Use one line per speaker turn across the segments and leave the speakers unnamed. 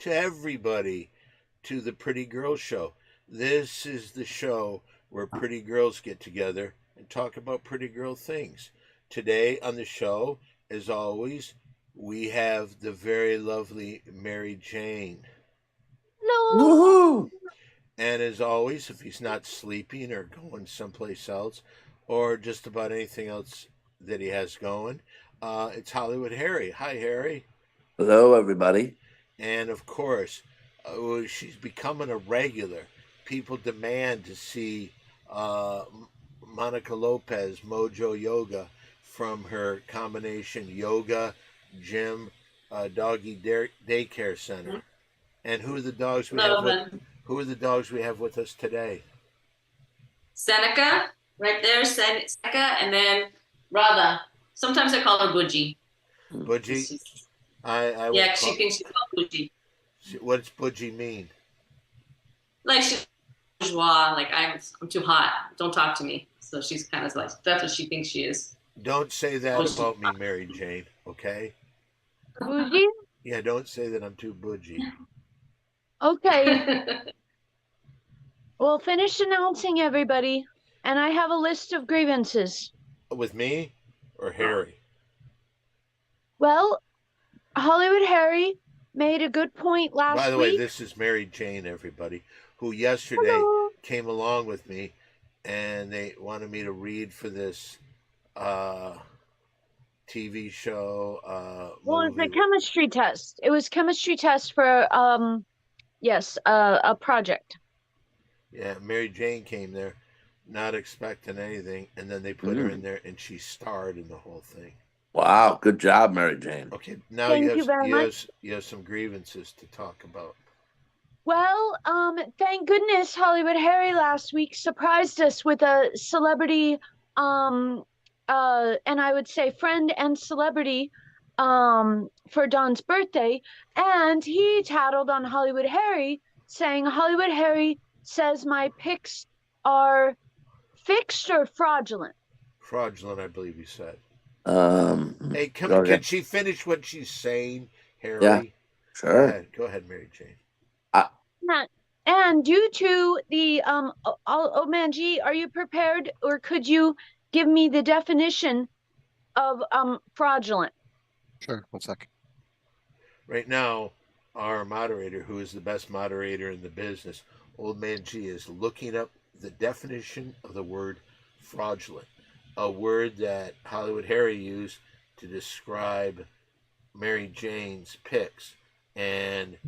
to everybody to the Pretty Girls Show. This is the show where pretty girls get together and talk about pretty girl things. Today on the show, as always, we have the very lovely Mary Jane.
No.
Woohoo!
And as always, if he's not sleeping or going someplace else or just about anything else that he has going, it's Hollywood Harry. Hi, Harry.
Hello, everybody.
And of course, she's becoming a regular. People demand to see Monica Lopez, Mojo Yoga, from her combination yoga, gym, doggy daycare center. And who are the dogs we have with? Who are the dogs we have with us today?
Seneca, right there, Seneca, and then Radha. Sometimes I call her Budgie.
Budgie.
Yeah, she thinks she's called Budgie.
What's Budgie mean?
Like she's bourgeois. Like I'm too hot. Don't talk to me. So she's kind of like that's what she thinks she is.
Don't say that about me, Mary Jane. Okay?
Bougie?
Yeah, don't say that I'm too budgie.
Okay. Well, finish announcing everybody, and I have a list of grievances.
With me or Harry?
Well, Hollywood Harry made a good point last week.
By the way, this is Mary Jane, everybody, who yesterday came along with me, and they wanted me to read for this TV show.
Well, it's a chemistry test. It was chemistry test for a project.
Yeah, Mary Jane came there, not expecting anything, and then they put her in there, and she starred in the whole thing.
Wow, good job, Mary Jane.
Okay, now
Thank you very much.
You have some grievances to talk about.
Well, thank goodness Hollywood Harry last week surprised us with a celebrity, and I would say friend and celebrity, for Dawn's birthday, and he tattled on Hollywood Harry, saying Hollywood Harry says my pics are fixed or fraudulent.
Fraudulent, I believe he said.
Hey,
can she finish what she's saying, Harry?
Yeah, sure.
Go ahead, Mary Jane.
And due to the Manji, are you prepared, or could you give me the definition of fraudulent?
Sure, 1 second.
Right now, our moderator, who is the best moderator in the business, Old Man G, is looking up the definition of the word fraudulent, a word that Hollywood Harry used to describe Mary Jane's pics and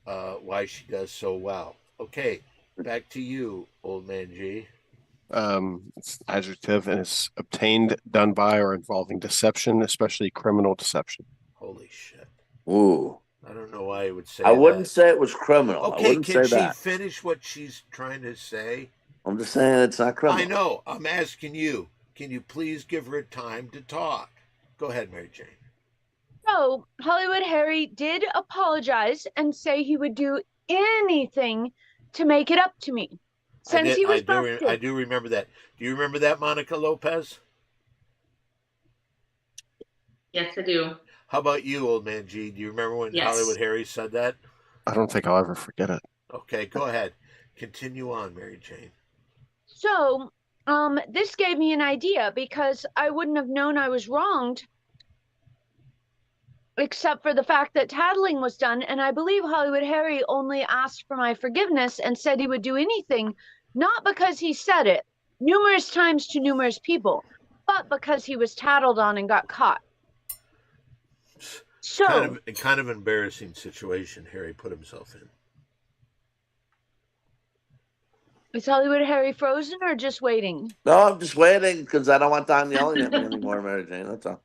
why she does so well. Okay, back to you, Old Man G.
It's adjective, and it's obtained, done by, or involving deception, especially criminal deception.
Holy shit.
Ooh.
I don't know why I would say
I wouldn't
that.
say it was criminal.
Okay,
I wouldn't
can
say
she
that.
finish what she's trying to say?
I'm just saying it's not criminal.
I know. I'm asking you. Can you please give her time to talk? Go ahead, Mary Jane.
So, Hollywood Harry did apologize and say he would do anything to make it up to me. Since he was busted.
I do remember that. Do you remember that, Monica Lopez?
Yes, I do.
How about you, Old Man G? Do you remember when Hollywood Harry said that?
I don't think I'll ever forget it.
Okay, go ahead. Continue on, Mary Jane.
So, this gave me an idea because I wouldn't have known I was wronged except for the fact that tattling was done, and I believe Hollywood Harry only asked for my forgiveness and said he would do anything, not because he said it numerous times to numerous people, but because he was tattled on and got caught. So,
kind of embarrassing situation Harry put himself in.
Is Hollywood Harry frozen or just waiting?
No, I'm just waiting because I don't want Don yelling at me anymore, Mary Jane. That's all.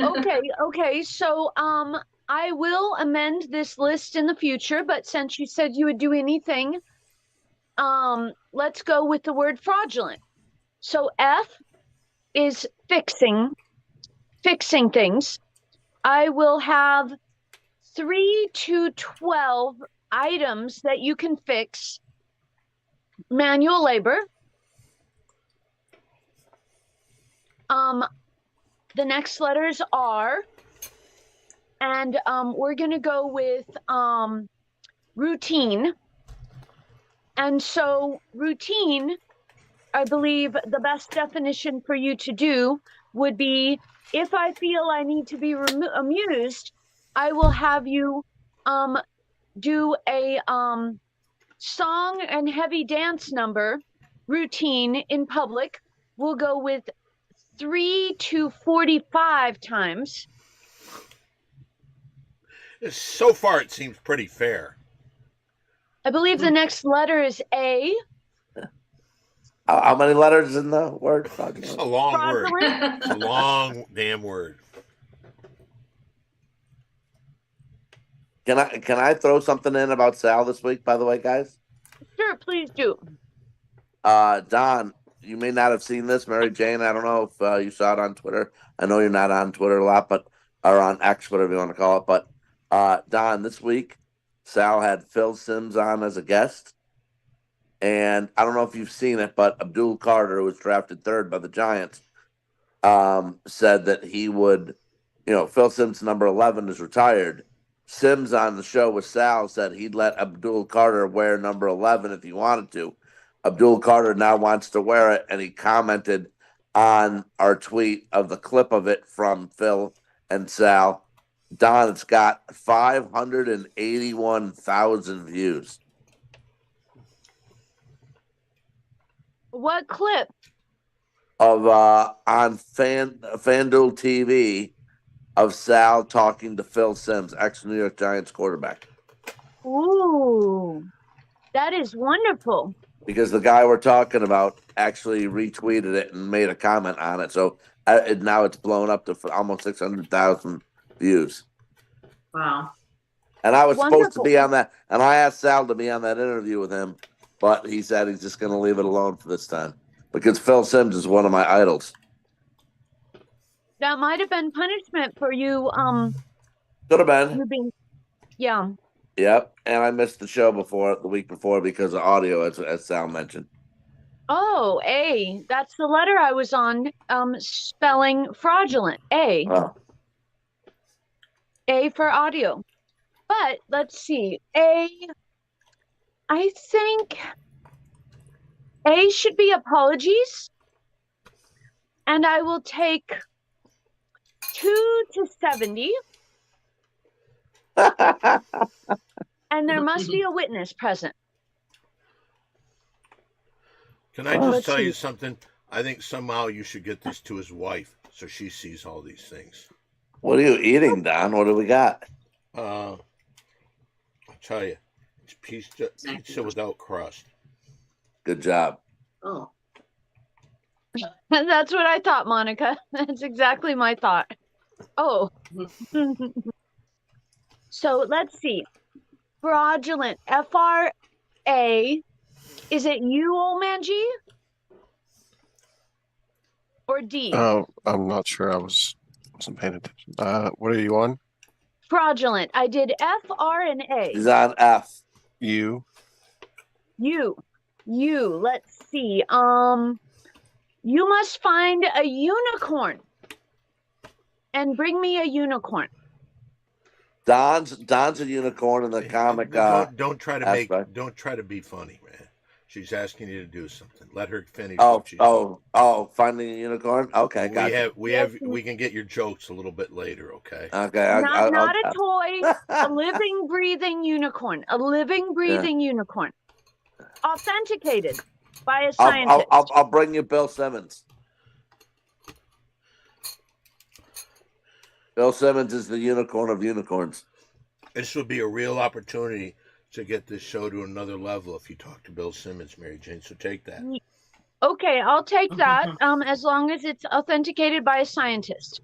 Okay. So, I will amend this list in the future, but since you said you would do anything, let's go with the word fraudulent. So F is fixing things. I will have 3 to 12 items that you can fix. Manual labor. The next letters are, and we're gonna go with routine. And so routine, I believe the best definition for you to do would be, if I feel I need to be amused, I will have you do a song and heavy dance number routine in public. We'll go with 3 to 45 times.
So far, it seems pretty fair.
I believe the next letter is A.
How many letters in the word?
It's a long word.
Fraudulent.
It's a long damn word.
Can I throw something in about Sal this week, by the way, guys?
Sure, please do.
Don, you may not have seen this. Mary Jane, I don't know if you saw it on Twitter. I know you're not on Twitter a lot, or on X, whatever you want to call it. But Don, this week, Sal had Phil Simms on as a guest. And I don't know if you've seen it, but Abdul Carter, who was drafted third by the Giants, said that he would, Phil Simms, number 11, is retired. Simms on the show with Sal said he'd let Abdul Carter wear number 11 if he wanted to. Abdul Carter now wants to wear it, and he commented on our tweet of the clip of it from Phil and Sal. Don, it's got 581,000 views.
What clip?
Of on FanDuel TV of Sal talking to Phil Simms, ex-New York Giants quarterback.
Ooh, that is wonderful.
Because the guy we're talking about actually retweeted it and made a comment on it. So now it's blown up to almost 600,000 views.
Wow.
And I was supposed to
Wonderful.
be on that. And I asked Sal to be on that interview with him. But he said he's just going to leave it alone for this time. Because Phil Simms is one of my idols.
That might have been punishment for you.
Could have been.
You being, yeah.
Yep. And I missed the week before because of audio, as Sal mentioned.
Oh, A. That's the letter I was on. Spelling fraudulent. A.
Oh.
A for audio. But let's see. A. I think A should be apologies. And I will take 2 to 70. And there must be a witness present.
Can I
Oh,
just
let's
tell you
see.
something? I think somehow you should get this to his wife so she sees all these things.
What are you eating, Don? What do we got?
I'll tell you, it's pizza without crust.
Good job.
Oh.
That's what I thought, Monica. That's exactly my thought. Oh. So let's see. Fraudulent. F-R-A. Is it you, old man G? Or D?
Oh, I'm not sure. I wasn't paying attention. What are you on?
Fraudulent. I did F, R, and A.
He's on F.
You.
You. Let's see. You must find a unicorn and bring me a unicorn.
Don's a unicorn in the comic.
Don't try to
aspect.
don't try to be funny, man. She's asking you to do something. Let her finish.
Finding a unicorn. Okay, gotcha.
We can get your jokes a little bit later. Okay.
Okay,
Not a toy, a living, breathing unicorn. A living, breathing unicorn. Authenticated by a scientist.
I'll bring you Bill Simmons. Bill Simmons is the unicorn of unicorns.
This would be a real opportunity to get this show to another level if you talk to Bill Simmons, Mary Jane. So take that.
Okay, I'll take that. As long as it's authenticated by a scientist.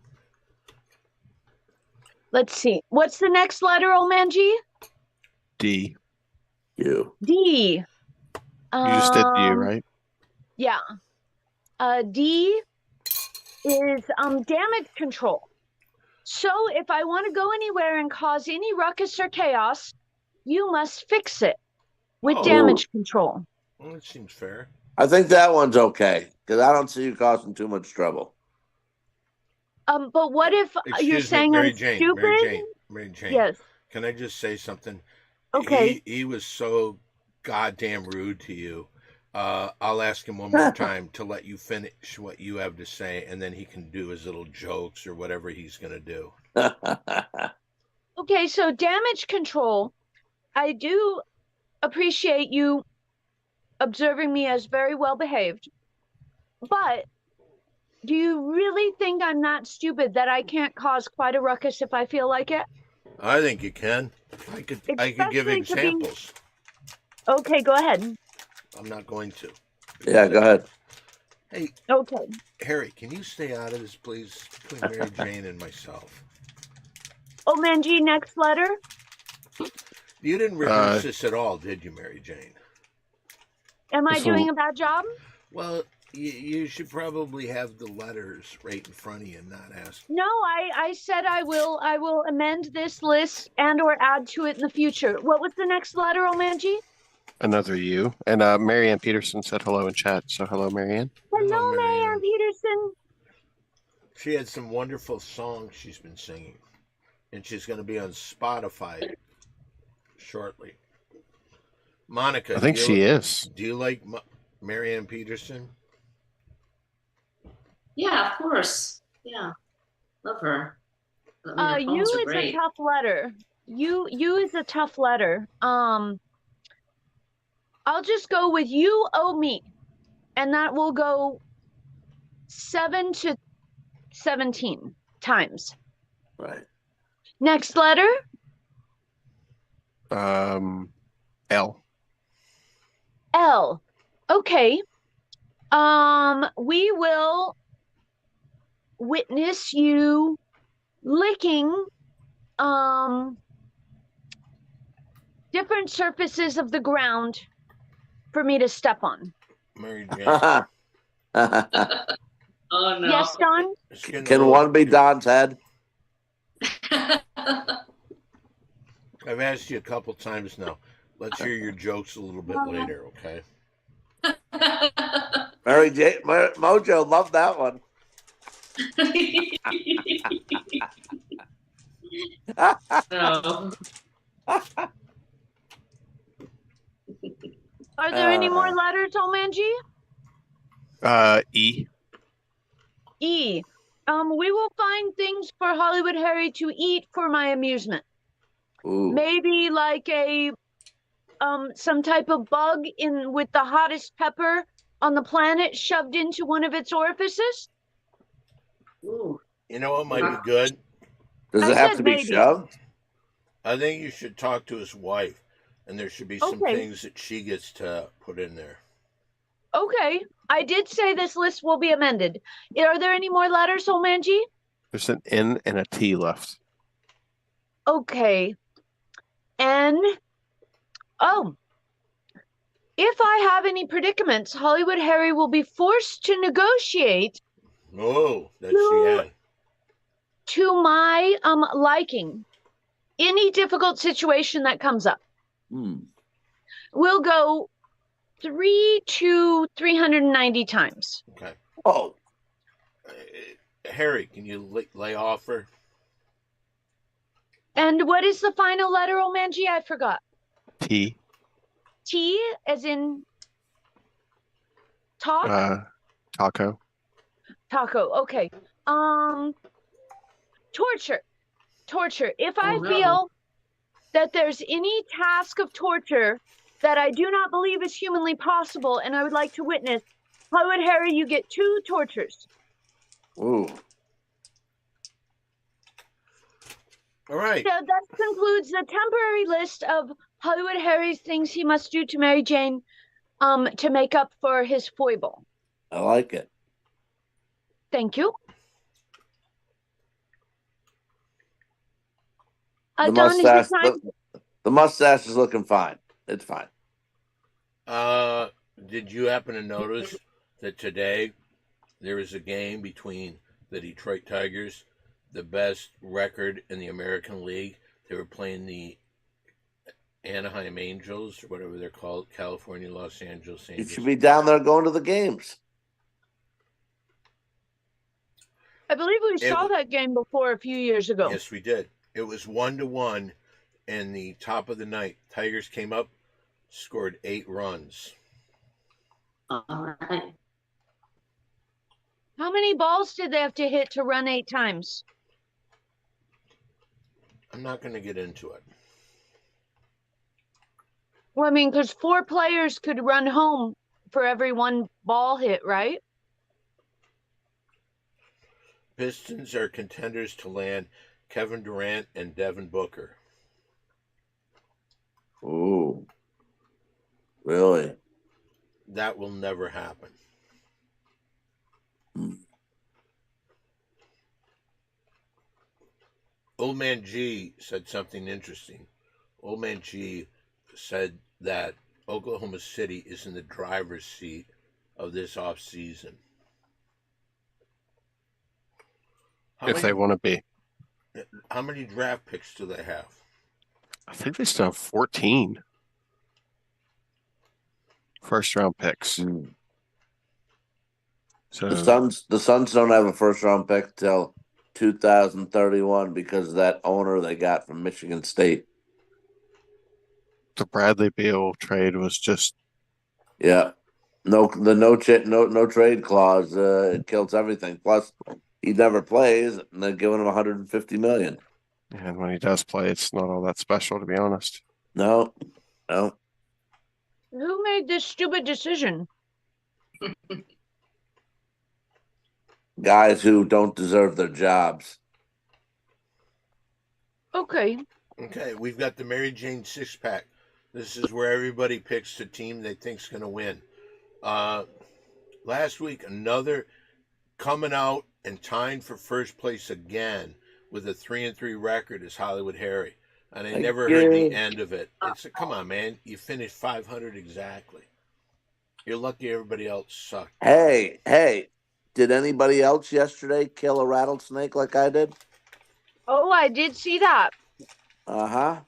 Let's see. What's the next letter, old man G?
D.
You.
D.
You just did D, right?
Yeah. D is damage control. So if I want to go anywhere and cause any ruckus or chaos, you must fix it with damage control.
Well, it seems fair.
I think that one's okay because I don't see you causing too much trouble.
But what if you're
Excuse me,
saying
Mary
I'm
Jane,
stupid?
Mary Jane.
Yes.
Can I just say something?
Okay.
He was so goddamn rude to you. I'll ask him one more time to let you finish what you have to say, and then he can do his little jokes or whatever he's going to do.
Okay, so damage control. I do appreciate you observing me as very well behaved, but do you really think I'm not stupid that I can't cause quite a ruckus if I feel like it?
I think you can. I could give
Especially to be-
examples.
Okay, go ahead.
I'm not going to.
Yeah, go ahead.
Hey,
Okay.
Harry, can you stay out of this, please? Between Mary Jane and myself.
Oh, Manji, next letter.
You didn't rehearse this at all, did you, Mary Jane?
Am I
This
doing
will-
a bad job?
Well, you should probably have the letters right in front of you and not ask.
No, I said I will amend this list and or add to it in the future. What was the next letter, Omanji?
Another you. And Marianne Peterson said hello in chat. So hello, Marianne.
Hello,
Marianne.
Marianne Peterson.
She had some wonderful songs she's been singing, and she's going to be on Spotify shortly. Monica,
I think she is.
Do you like Marianne Peterson?
Yeah, of course. Yeah, love her. I mean, her
You
poems are
is a
great.
tough letter. You is a tough letter. I'll just go with you owe me, and that will go 7 to 17 times.
Right.
Next letter.
L.
L. Okay. We will witness you licking different surfaces of the ground for me to step on.
Mary Jane.
Oh no.
Yes, Don?
It's getting a
Can
little-
one be Don's head?
I've asked you a couple times now. Let's hear your jokes a little bit later, okay?
Mary Jane, Mojo loved that one.
No.
Are there any more letters, Omanji?
E.
E. We will find things for Hollywood Harry to eat for my amusement.
Ooh.
Maybe like a some type of bug in with the hottest pepper on the planet shoved into one of its orifices.
Ooh.
You know what might be good?
Does
I
it have
said
to be
maybe.
shoved?
I think you should talk to his wife, and there should be some
Okay.
things that she gets to put in there.
Okay, I did say this list will be amended. Are there any more letters, Omanji?
There's an N and a T left.
Okay. N. Oh. If I have any predicaments, Hollywood Harry will be forced to negotiate
Oh, that's
No.
the end.
to my liking. Any difficult situation that comes up. We'll go 3 to 390 times.
Okay.
Oh,
Harry, can you lay off her?
And what is the final letter, Omanji? I forgot.
T.
T as in talk?
Taco.
Taco. Okay. Torture. Torture. If I
no.
feel that there's any task of torture that I do not believe is humanly possible and I would like to witness, Hollywood Harry, you get 2 tortures.
ooh.
All right.
So that concludes the temporary list of Hollywood Harry's things he must do to Mary Jane to make up for his foible.
I like it.
Thank you.
The
Don, is it
mustache,
time?
the mustache is looking fine. It's fine.
Did you happen to notice that today there was a game between the Detroit Tigers, the best record in the American League? They were playing the Anaheim Angels, or whatever they're called, California, Los Angeles
You
Angels.
should be down there going to the games.
I believe we
It-
saw that game before a few years ago.
Yes, we did. It was 1-1, in the top of the ninth. Tigers came up, scored 8 runs.
All right.
How many balls did they have to hit to run 8 times?
I'm not going to get into it.
Well, I mean, because 4 players could run home for every 1 ball hit, right?
Pistons are contenders to land Kevin Durant and Devin Booker.
Ooh. Really?
That will never happen.
Hmm.
Old Man G said something interesting. Old Man G said that Oklahoma City is in the driver's seat of this offseason.
If they want to be.
How many draft picks do they have?
I think they still have 14 first round picks.
Hmm.
So
The Suns don't have a first round pick till 2031 because of that owner they got from Michigan State.
the Bradley Beal trade was just
Yeah. No trade clause it kills everything. Plus he never plays and they're giving him 150 million.
and when he does play, it's not all that special, to be honest.
No. No.
Who made this stupid decision?
Guys who don't deserve their jobs.
Okay.
Okay, we've got the Mary Jane 6-pack. This is where everybody picks the team they think's going to win. Last week, another coming out and tying for first place again with a 3-3 record is Hollywood Harry. And I never heard the end of it. Come on, man. You finished 500 exactly. You're lucky everybody else sucked.
Hey. Did anybody else yesterday kill a rattlesnake like I did?
Oh, I did see that.
Uh-huh.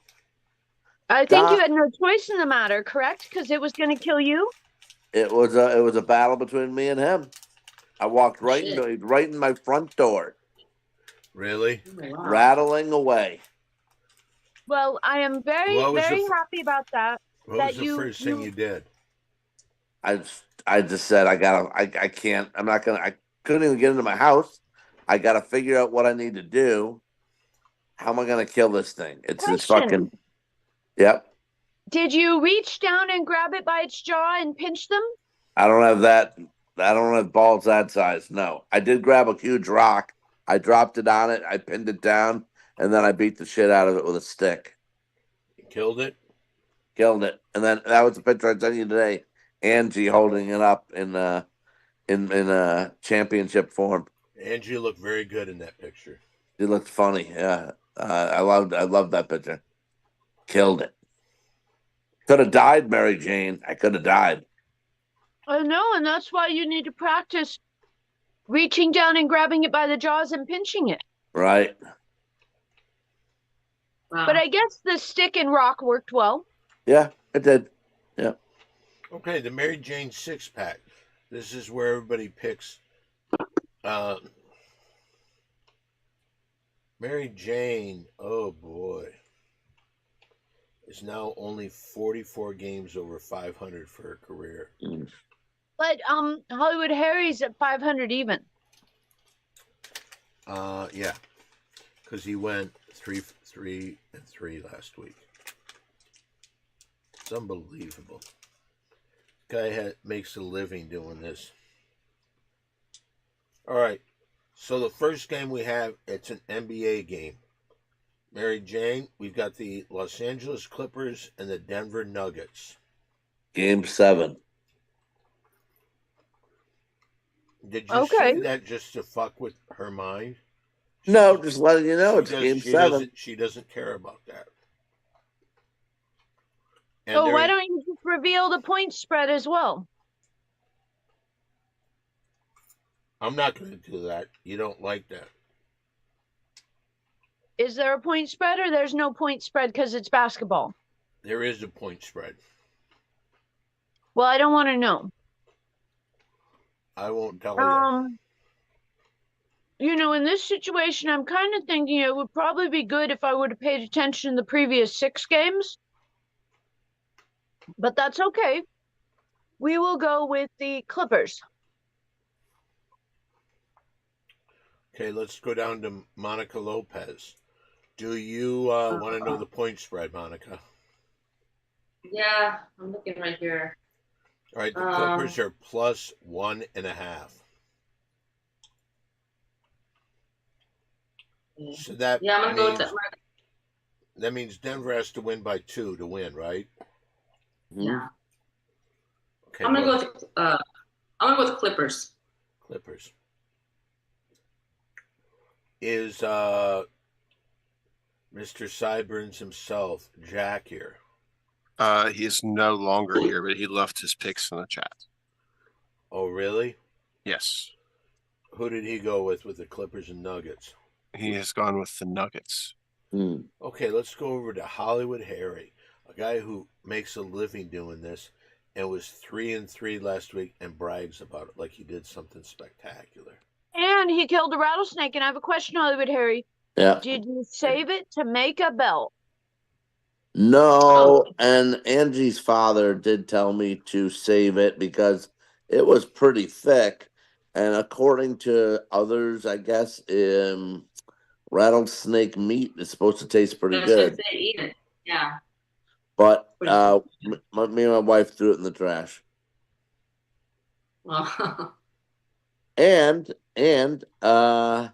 I think you had no choice in the matter, correct? Because it was going to kill you?
It was a battle between me and him. I walked right in my front door,
Really?
Wow.
rattling away.
Well, I am very,
What was the
very
f-
happy about that.
What
That
was the
you-
first thing
you-
you did?
I just said I can't. I couldn't even get into my house. I gotta figure out what I need to do. How am I gonna kill this thing? It's
Question.
fucking. Yep.
Did you reach down and grab it by its jaw and pinch them?
I don't have that. I don't have balls that size. No, I did grab a huge rock. I dropped it on it. I pinned it down, and then I beat the shit out of it with a stick.
You killed it?
Killed it. And then that was the picture I sent you today. Angie holding it up in championship form.
Angie looked very good in that picture.
It looked funny. Yeah, I loved that picture. Killed it. Could have died, Mary Jane. I could have died.
I know, and that's why you need to practice reaching down and grabbing it by the jaws and pinching it.
Right.
Wow.
But I guess the stick and rock worked well.
Yeah, it did. Yeah.
Okay, the Mary Jane 6-pack. This is where everybody picks. Mary Jane, oh boy, is now only 44 games over 500 for her career.
But Hollywood Harry's at 500 even.
Yeah, because he went 3-3 last week. It's unbelievable. Guy makes a living doing this. All right, so the first game we have, it's an NBA game. Mary Jane, we've got the Los Angeles Clippers and the Denver Nuggets.
Game 7.
Did you
Okay.
say that just to fuck with her mind?
No, just letting you know it's game 7.
She doesn't care about that. And
So why don't you just reveal the point spread as well?
I'm not going to do that. You don't like that.
Is there a point spread or there's no point spread because it's basketball?
There is a point spread.
Well, I don't want to know.
I won't tell you.
in this situation, I'm kind of thinking it would probably be good if I would have paid attention in the previous 6 games. But that's okay. We will go with the Clippers.
Okay, let's go down to Monica Lopez. Do you want to know the point spread, Monica?
Yeah, I'm looking right here.
All right, the Clippers are plus 1.5. So that
Yeah, I'm gonna
means,
go with
that means Denver has to win by 2 to win, right?
yeah.
Okay,
I'm gonna
go
go with I'm gonna go with Clippers.
Clippers. Is Mr. Sideburns himself, Jack, here?
He is no longer here, but he left his picks in the chat.
Oh, really?
Yes,
Who did he go with the Clippers and Nuggets?
he has gone with the Nuggets.
Okay, let's go over to Hollywood Harry, a guy who makes a living doing this and was 3-3 last week and brags about it like he did something spectacular.
And he killed a rattlesnake. And I have a question, Hollywood Harry.
Yeah.
Did you save it to make a belt?
No, and Angie's father did tell me to save it because it was pretty thick. And according to others, I guess rattlesnake meat is supposed to taste pretty
I was gonna
good.
say eat it. Yeah.
But
Pretty good.
me and my wife threw it in the trash.
Well,
And I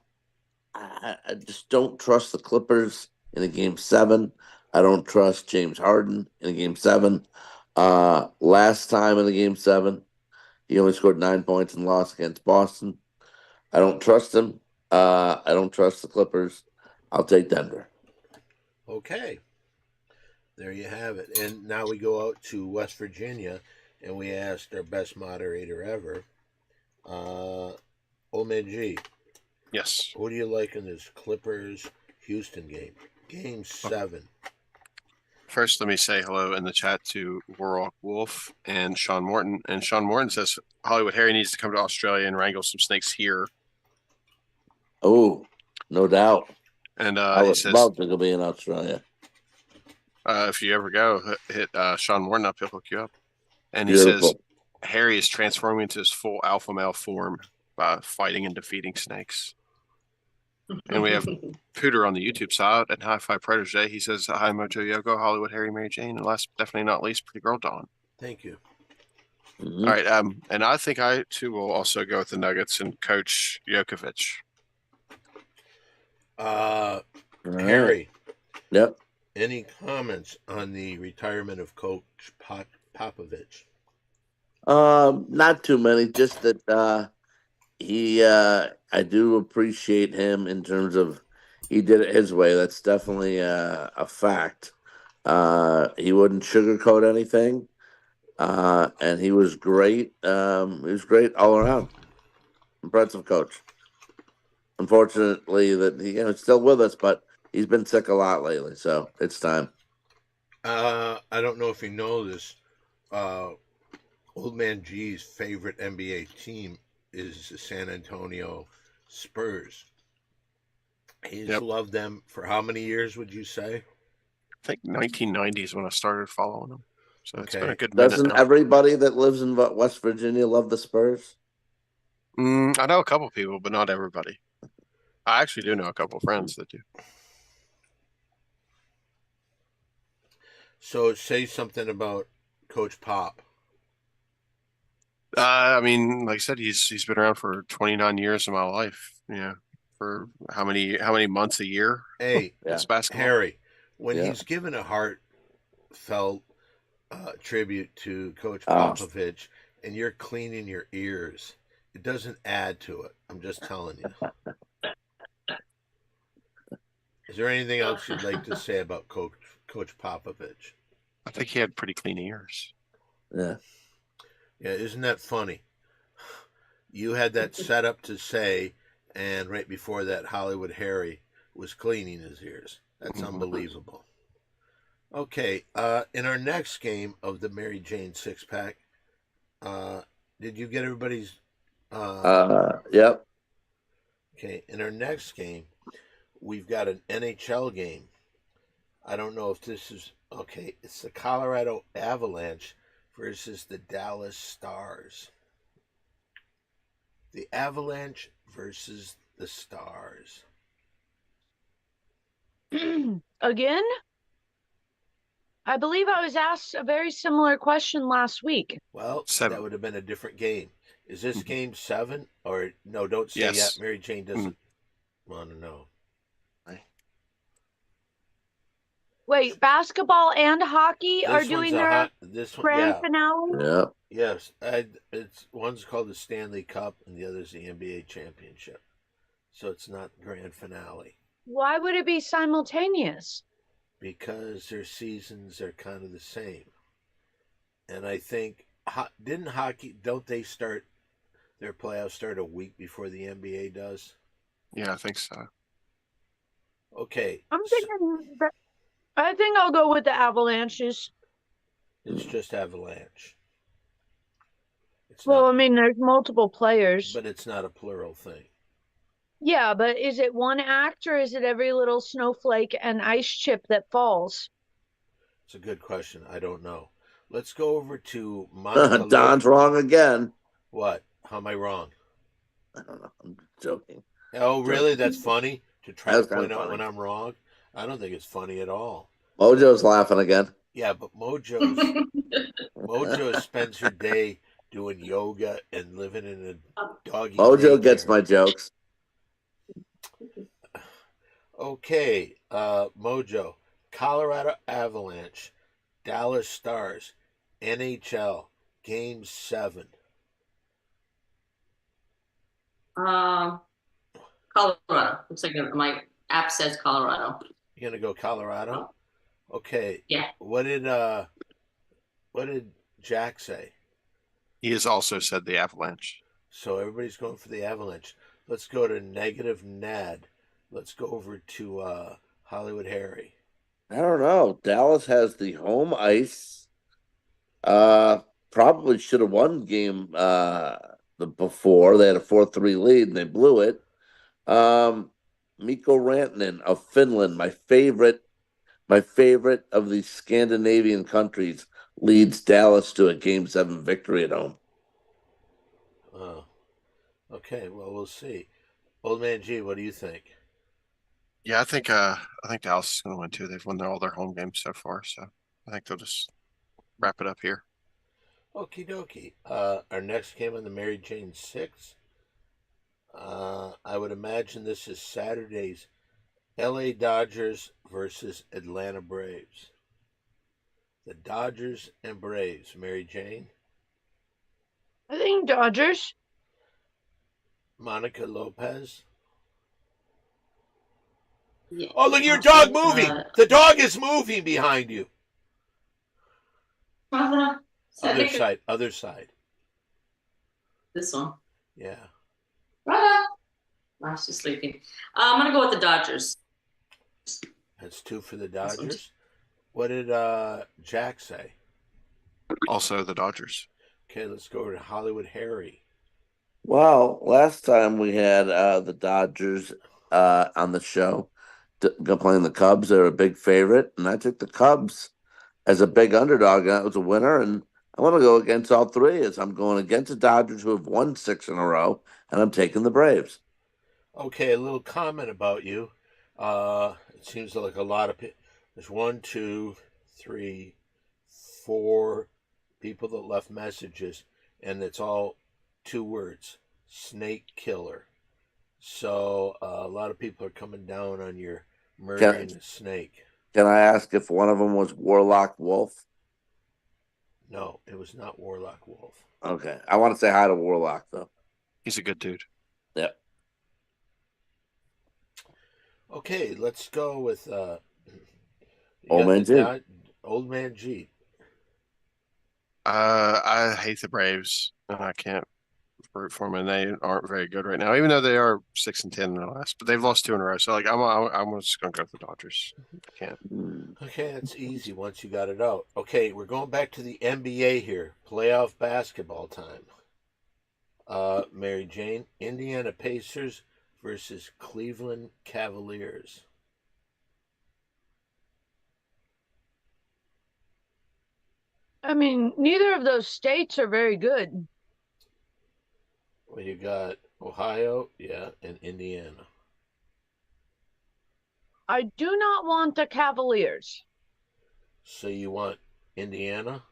just don't trust the Clippers in a game 7. I don't trust James Harden in a game 7. Last time in a game 7, he only scored 9 points and lost against Boston. I don't trust him. I don't trust the Clippers. I'll take Denver.
Okay. There you have it. And now we go out to West Virginia and we asked our best moderator ever, Old Man G.
Yes.
What do you like in this Clippers Houston game? Game 7.
First, let me say hello in the chat to Warlock Wolf and Sean Morton. And Sean Morton says Hollywood Harry needs to come to Australia and wrangle some snakes here.
Oh, no doubt.
And
I
he
would
says,
love to go be in Australia.
if you ever go, hit Sean Morton up. He'll hook you up. And he
Beautiful.
says Harry is transforming into his full alpha male form by fighting and defeating snakes. And we have Pooter on the YouTube side and High Five Protege. He says, hi, Mojo Yoko, Hollywood Harry, Mary Jane, and last, definitely not least, Pretty Girl Dawn.
Thank you.
Mhm.
All right. And I think I, too, will also go with the Nuggets and Coach Jokovic.
All right.
Harry,
Yep.
any comments on the retirement of Coach Popovich?
Not too many. Just that I do appreciate him in terms of he did it his way. That's definitely a fact. He wouldn't sugarcoat anything, and he was great. He was great all around. Impressive coach. Unfortunately, that he's still with us, but he's been sick a lot lately, so it's time.
I don't know if you know this. Old Man G's favorite NBA team is the San Antonio Spurs. He's loved them for how many years, would you say?
I think 1990 is when I started following him. So it's been
Okay.
a good minute
Doesn't
now.
everybody that lives in West Virginia love the Spurs?
I know a couple people, but not everybody. I actually do know a couple friends that do.
So say something about Coach Pop.
I mean, like I said, he's been around for 29 years of my life. Yeah, for how many months a year?
Hey,
It's basketball.
Harry, when
Yeah.
he's given a heartfelt tribute to Coach
Oh.
Popovich and you're cleaning your ears, it doesn't add to it. I'm just telling you. Is there anything else you'd like to say about Coach Popovich?
I think he had pretty clean ears.
Yeah.
Yeah, isn't that funny? You had that set up to say, and right before that, Hollywood Harry was cleaning his ears. That's unbelievable. Okay, in our next game of the Mary Jane 6-pack, did you get everybody's?
Yep.
Okay, in our next game, we've got an NHL game. I don't know if this is okay. It's the Colorado Avalanche versus the Dallas Stars. The Avalanche versus the Stars.
Again? I believe I was asked a very similar question last week.
Well,
7.
that would have been a different game. Is this
Mhm.
game 7 or no? Don't say
Yes.
yet. Mary Jane doesn't want to know.
Wait, basketball and hockey are
This
doing
one's a
their
hot. This one,
grand
yeah,
finale?
Yeah.
yes. It's one's called the Stanley Cup and the other's the NBA Championship. So it's not grand finale
Why would it be simultaneous?
because their seasons are kind of the same. And I think didn't hockey? Don't they start their playoffs start a week before the NBA does?
Yeah, I think so.
Okay,
I'm thinking that I think I'll go with the Avalanches.
it's just Avalanche. It's
Well,
not,
I mean, there's multiple players.
but it's not a plural thing.
Yeah, but is it one act or is it every little snowflake and ice chip that falls?
It's a good question. I don't know. Let's go over to Monica.
Don's wrong again.
What? How am I wrong?
I don't know. I'm joking.
Oh, really? That's funny to try
That's
to point
kinda
out when
funny.
I'm wrong. I don't think it's funny at all.
Mojo's laughing again.
Yeah, but Mojo spends her day doing yoga and living in a doggy.
Mojo gets
daycare.
my jokes.
Okay, Mojo, Colorado Avalanche, Dallas Stars, NHL, Game 7.
Colorado. Looks like my app says Colorado.
You're gonna go Colorado? Okay.
Yeah.
What did Jack say?
He has also said the Avalanche.
So everybody's going for the Avalanche. Let's go to negative Ned. Let's go over to Hollywood Harry.
I don't know. Dallas has the home ice. Probably should have won game the before. They had a 4-3 lead and they blew it. Mikko Rantanen of Finland, my favorite of the Scandinavian countries, leads Dallas to a Game 7 victory at home.
Okay, well we'll see. Old man G, what do you think?
Yeah, I think Dallas is going to win too. They've won all their home games so far, so I think they'll just wrap it up here.
Okie dokie. Our next game on the Mary Jane 6. I would imagine this is Saturday's LA Dodgers versus Atlanta Braves. The Dodgers and Braves. Mary Jane.
I think Dodgers.
Monica Lopez.
Yeah.
Oh, look at your dog moving. The dog is moving behind you. Other side.
This one.
Yeah.
Rada. Oh, she's sleeping. I'm gonna go with the Dodgers.
That's 2 for the Dodgers. What did Jack say?
Also, the Dodgers.
Okay, let's go to Hollywood Harry.
Well, last time we had the Dodgers on the show playing the Cubs. They're a big favorite, and I took the Cubs as a big underdog, and that was a winner. And I want to go against all three. As I'm going against the Dodgers, who have won 6 in a row, and I'm taking the Braves.
Okay, a little comment about you. It seems like a lot of people. There's 1, 2, 3, 4 people that left messages, and it's all 2 words: snake killer. So a lot of people are coming down on your murdering a snake.
Can I ask if one of them was Warlock Wolf?
No, it was not Warlock Wolf.
Okay, I want to say hi to Warlock though.
He's a good dude.
Yep.
Okay, let's go with
Old Man G.
Old Man G.
I hate the Braves, and I can't root for them, and they aren't very good right now. Even though they are 6-10 in the last, but they've lost 2 in a row. So like, I'm just gonna go with the Dodgers. I can't.
Okay, that's easy once you got it out. Okay, we're going back to the NBA here. Playoff basketball time. Mary Jane, Indiana Pacers versus Cleveland Cavaliers.
I mean, neither of those states are very good.
Well, you got Ohio, yeah, and Indiana.
I do not want the Cavaliers.
So you want Indiana?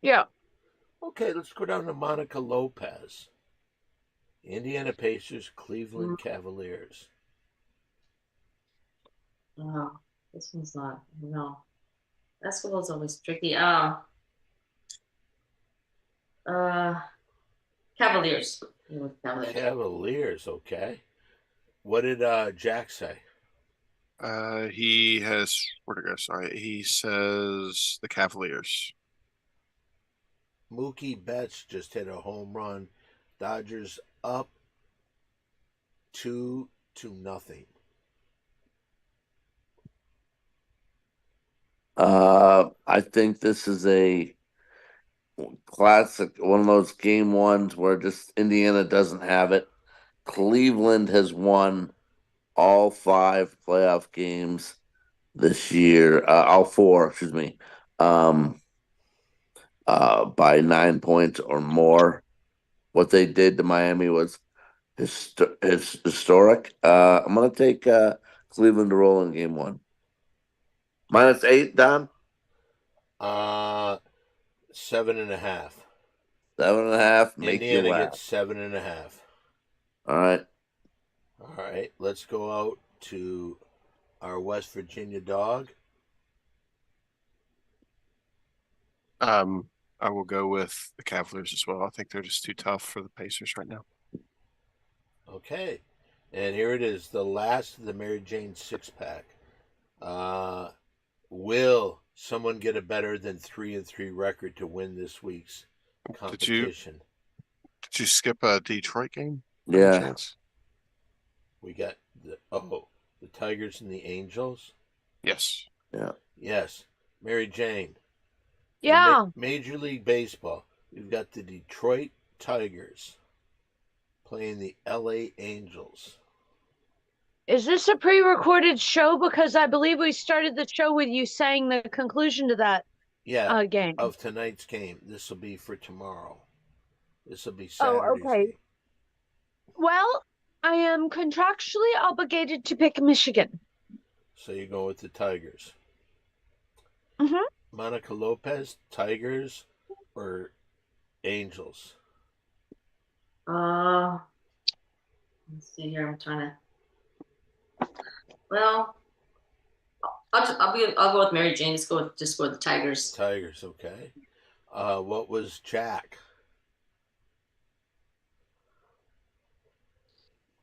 Yeah.
Okay, let's go down to Monica Lopez. Indiana Pacers, Cleveland Cavaliers.
Oh, this one's not. No, basketball's always tricky. Cavaliers. You know, Cavaliers.
Cavaliers, okay. What did Jack say?
He has where to go? Sorry, he says the Cavaliers.
Mookie Betts just hit a home run. Dodgers up 2-0.
I think this is a classic, one of those game ones where just Indiana doesn't have it. Cleveland has won all 5 playoff games this year, all 4, excuse me, by 9 points or more. What they did to Miami was historic. I'm going to take Cleveland to roll in game 1. -8, Don?
7.5.
7.5. Make you
Indiana
laugh.
gets 7.5.
All right.
All right, let's go out to our West Virginia dog.
I will go with the Cavaliers as well. I think they're just too tough for the Pacers right now.
Okay, and here it is, the last of the Mary Jane 6-pack. Will someone get a better than 3-3 record to win this week's competition?
Did you skip a Detroit game?
Yeah.
Chance?
We got the Tigers and the Angels.
Yes.
Yeah.
Yes, Mary Jane.
Yeah.
Major League Baseball. We've got the Detroit Tigers playing the LA Angels.
Is this a pre-recorded show? Because I believe we started the show with you saying the conclusion to that game.
Of tonight's game. This will be for tomorrow. This will be
Oh,
Saturday's
okay.
game.
Well, I am contractually obligated to pick Michigan.
So you go with the Tigers.
Mhm.
Monica Lopez, Tigers or Angels?
Let's see here. I'm trying to. Well, I'll go with Mary Jane. Just go with the Tigers.
Tigers, okay. What was Jack?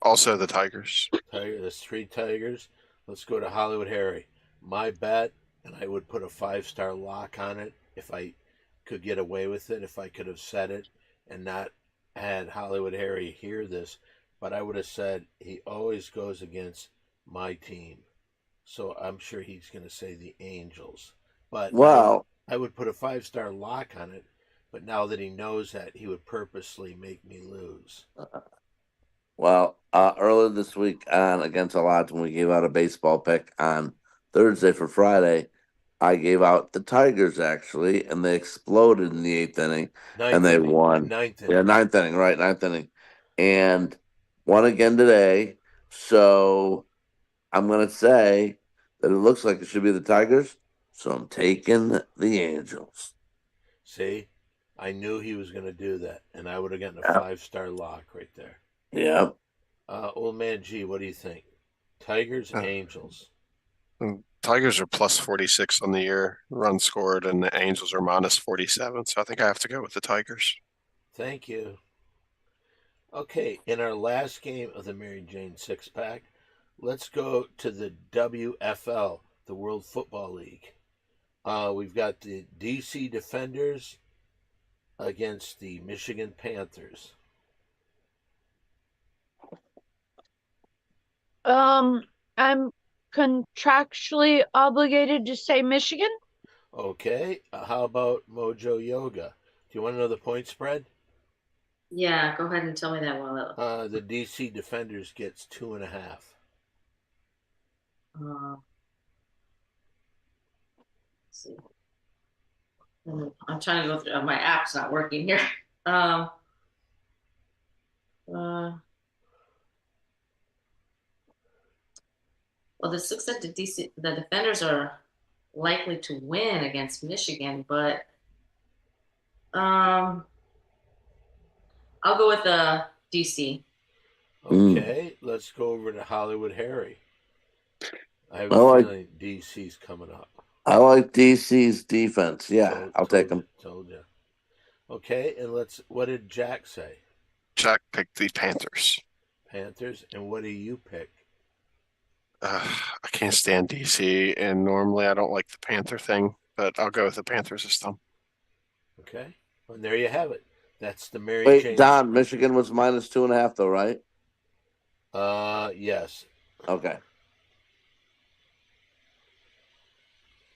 Also the Tigers.
There's 3 Tigers. Let's go to Hollywood Harry. My bet, and I would put a 5-star lock on it if I could get away with it, if I could have said it and not had Hollywood Harry hear this, but I would have said he always goes against my team. So I'm sure he's going to say the Angels. But
Well,
I would put a 5-star lock on it, but now that he knows that, he would purposely make me lose.
Earlier this week on Against All Odds, when we gave out a baseball pick on Thursday for Friday, I gave out the Tigers actually, and they exploded in the 8th inning, and they won.
Ninth
Yeah,
inning.
9th inning, right? 9th inning, and won again today. So I'm gonna say that it looks like it should be the Tigers. So I'm taking the Angels.
See, I knew he was going to do that, and I would have gotten a
Yeah.
5-star lock right there.
Yeah.
Old man G, what do you think? Tigers, Angels.
Tigers are plus 46 on the year, run scored, and the Angels are minus 47. So I think I have to go with the Tigers.
Thank you. Okay, in our last game of the Mary Jane 6-pack, let's go to the WFL, the World Football League. We've got the DC Defenders against the Michigan Panthers.
I'm contractually obligated to say Michigan.
Okay, how about Mojo Yoga? Do you want to know the point spread?
Yeah, go ahead and tell me that while
The DC Defenders gets 2.5.
let's see. I'm trying to go through my app's not working here. Um, uh, well, this looks like the Defenders are likely to win against Michigan, but um, I'll go with DC.
Okay, let's go over to Hollywood Harry. I have
I
a
like
feeling DC's coming up.
I like DC's defense. Yeah, I'll take them.
Told you. Okay, and what did Jack say?
Jack picked the Panthers.
Panthers, and what do you pick?
I can't stand DC, and normally I don't like the Panther thing, but I'll go with the Panthers this time.
Okay, and there you have it. That's the Mary
Wait,
Jane.
Don, Michigan was minus 2.5 though, right?
Yes.
Okay.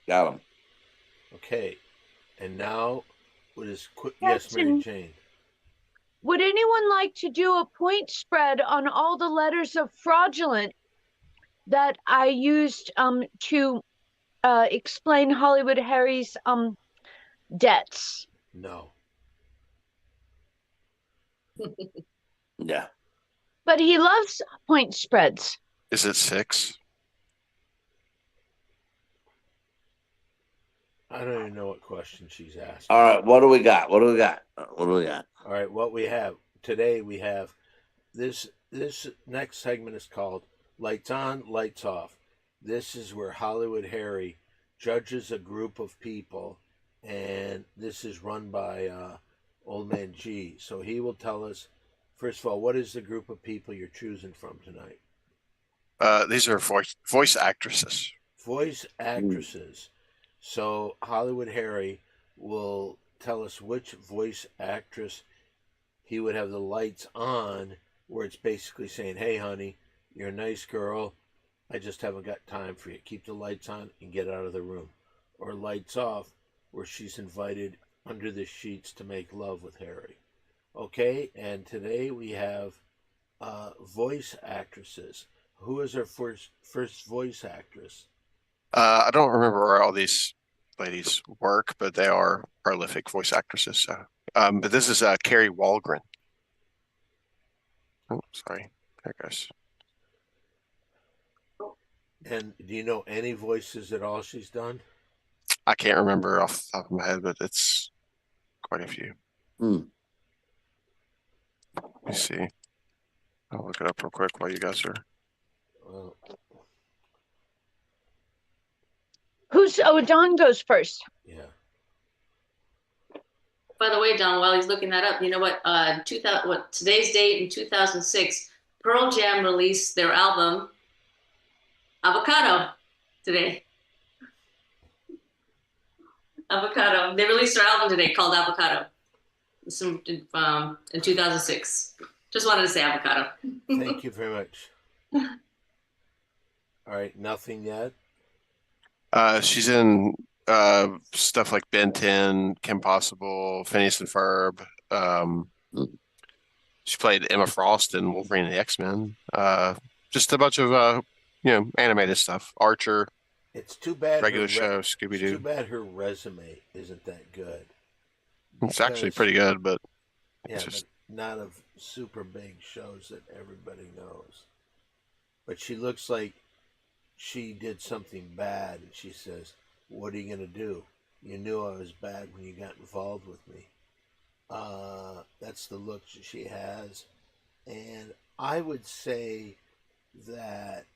Got him.
Okay, and now what is quick? Yes, Mary
Captain,
Jane.
would anyone like to do a point spread on all the letters of fraudulent that I used to explain Hollywood Harry's debts?
No.
Yeah.
But he loves point spreads.
Is it 6?
I don't even know what question she's asking.
All right. What do we got? What do we got? What do we got?
All right, what we have today, we have this next segment is called Lights On, Lights Off. This is where Hollywood Harry judges a group of people, and this is run by Old Man G. So he will tell us, first of all, what is the group of people you're choosing from tonight?
These are voice actresses.
Voice actresses. So Hollywood Harry will tell us which voice actress he would have the lights on, where it's basically saying, hey, honey, you're a nice girl. I just haven't got time for you. Keep the lights on and get out of the room. Or lights off, where she's invited under the sheets to make love with Harry. Okay, and today we have voice actresses. Who is our first voice actress?
I don't remember where all these ladies work, but they are prolific voice actresses. So, but this is Carrie Walgren. Oh, sorry. There it goes.
And do you know any voices at all she's done?
I can't remember off the top of my head, but it's quite a few.
Hmm.
Let me see. I'll look it up real quick while you guys are.
Don goes first.
Yeah.
By the way, Don, while he's looking that up, you know what? Today's date in 2006, Pearl Jam released their album Avocado today. Avocado. They released their album today called Avocado. In 2006. Just wanted to say avocado.
Thank you very much. All right, nothing yet.
She's in stuff like Ben 10, Kim Possible, Phineas and Ferb. She played Emma Frost in Wolverine and the X-Men. Just a bunch of animated stuff. Archer.
It's too bad.
Regular show, Scooby Doo.
Too bad her resume isn't that good.
It's actually pretty good, but
yeah, but not of super big shows that everybody knows. But she looks like she did something bad, and she says, "What are you gonna do? You knew I was bad when you got involved with me." That's the look she has, and I would say that